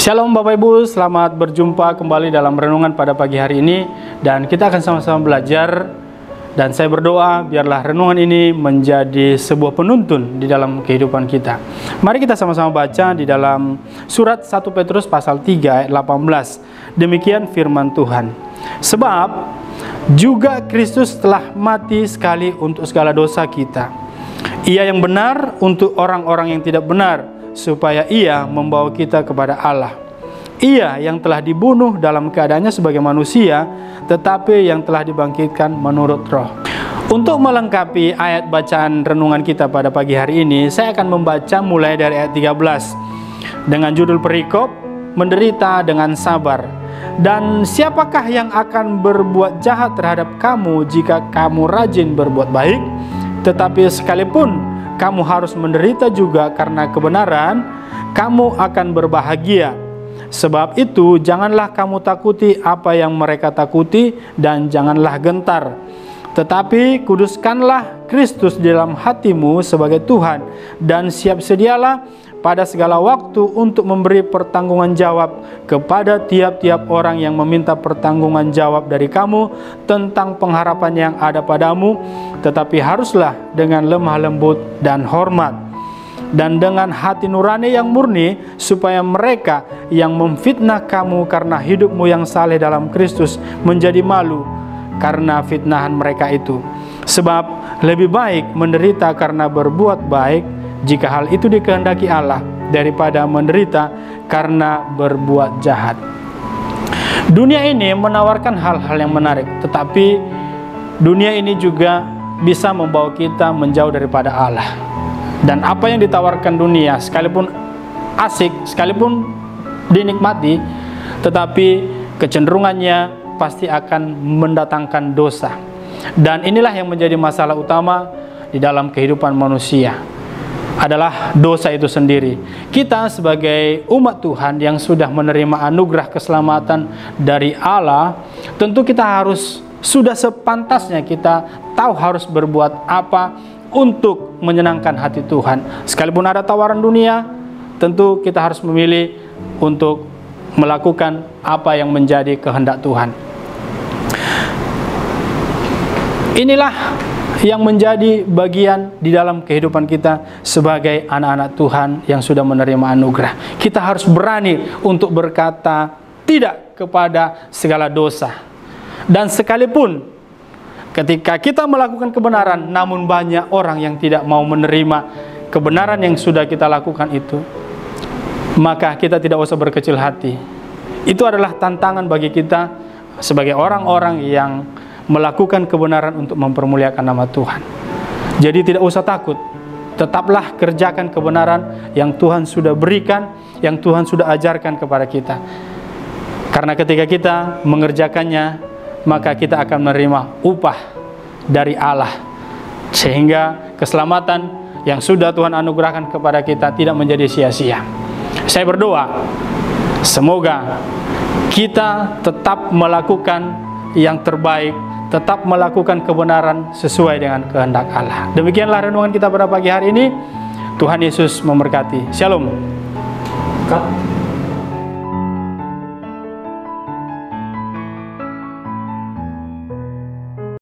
Shalom Bapak Ibu, selamat berjumpa kembali dalam renungan pada pagi hari ini. Dan kita akan sama-sama belajar. Dan saya berdoa biarlah renungan ini menjadi sebuah penuntun di dalam kehidupan kita. Mari kita sama-sama baca di dalam surat 1 Petrus pasal 3 ayat 18. Demikian firman Tuhan. Sebab juga Kristus telah mati sekali untuk segala dosa kita. Ia yang benar untuk orang-orang yang tidak benar, supaya ia membawa kita kepada Allah. Ia yang telah dibunuh dalam keadaannya sebagai manusia, tetapi yang telah dibangkitkan menurut roh. Untuk melengkapi ayat bacaan renungan kita pada pagi hari ini, saya akan membaca mulai dari ayat 13 dengan judul perikop, menderita dengan sabar. Dan siapakah yang akan berbuat jahat terhadap kamu jika kamu rajin berbuat baik? Tetapi sekalipun kamu harus menderita juga karena kebenaran, kamu akan berbahagia. Sebab itu janganlah kamu takuti apa yang mereka takuti, dan janganlah gentar. Tetapi kuduskanlah Kristus di dalam hatimu sebagai Tuhan, dan siap sedialah pada segala waktu untuk memberi pertanggungan jawab kepada tiap-tiap orang yang meminta pertanggungan jawab dari kamu tentang pengharapan yang ada padamu, tetapi haruslah dengan lemah lembut dan hormat, dan dengan hati nurani yang murni, supaya mereka yang memfitnah kamu karena hidupmu yang saleh dalam Kristus menjadi malu karena fitnahan mereka itu. Sebab lebih baik menderita karena berbuat baik, jika hal itu dikehendaki Allah, daripada menderita karena berbuat jahat. Dunia ini menawarkan hal-hal yang menarik, tetapi dunia ini juga bisa membawa kita menjauh daripada Allah. Dan apa yang ditawarkan dunia, sekalipun asik, sekalipun dinikmati, tetapi kecenderungannya pasti akan mendatangkan dosa. Dan inilah yang menjadi masalah utama di dalam kehidupan manusia, adalah dosa itu sendiri. Kita sebagai umat Tuhan yang sudah menerima anugerah keselamatan dari Allah, tentu kita harus, sudah sepantasnya kita tahu harus berbuat apa untuk menyenangkan hati Tuhan. Sekalipun ada tawaran dunia, tentu kita harus memilih untuk melakukan apa yang menjadi kehendak Tuhan. Inilah yang menjadi bagian di dalam kehidupan kita sebagai anak-anak Tuhan yang sudah menerima anugerah. Kita harus berani untuk berkata tidak kepada segala dosa. Dan sekalipun ketika kita melakukan kebenaran, namun banyak orang yang tidak mau menerima kebenaran yang sudah kita lakukan itu, maka kita tidak usah berkecil hati. Itu adalah tantangan bagi kita sebagai orang-orang yang melakukan kebenaran untuk mempermuliakan nama Tuhan. Jadi tidak usah takut, tetaplah kerjakan kebenaran yang Tuhan sudah berikan, yang Tuhan sudah ajarkan kepada kita. Karena ketika kita mengerjakannya, maka kita akan menerima upah dari Allah, sehingga keselamatan yang sudah Tuhan anugerahkan kepada kita tidak menjadi sia-sia. Saya berdoa, semoga kita tetap melakukan yang terbaik, tetap melakukan kebenaran sesuai dengan kehendak Allah. Demikianlah renungan kita pada pagi hari ini. Tuhan Yesus memberkati. Shalom.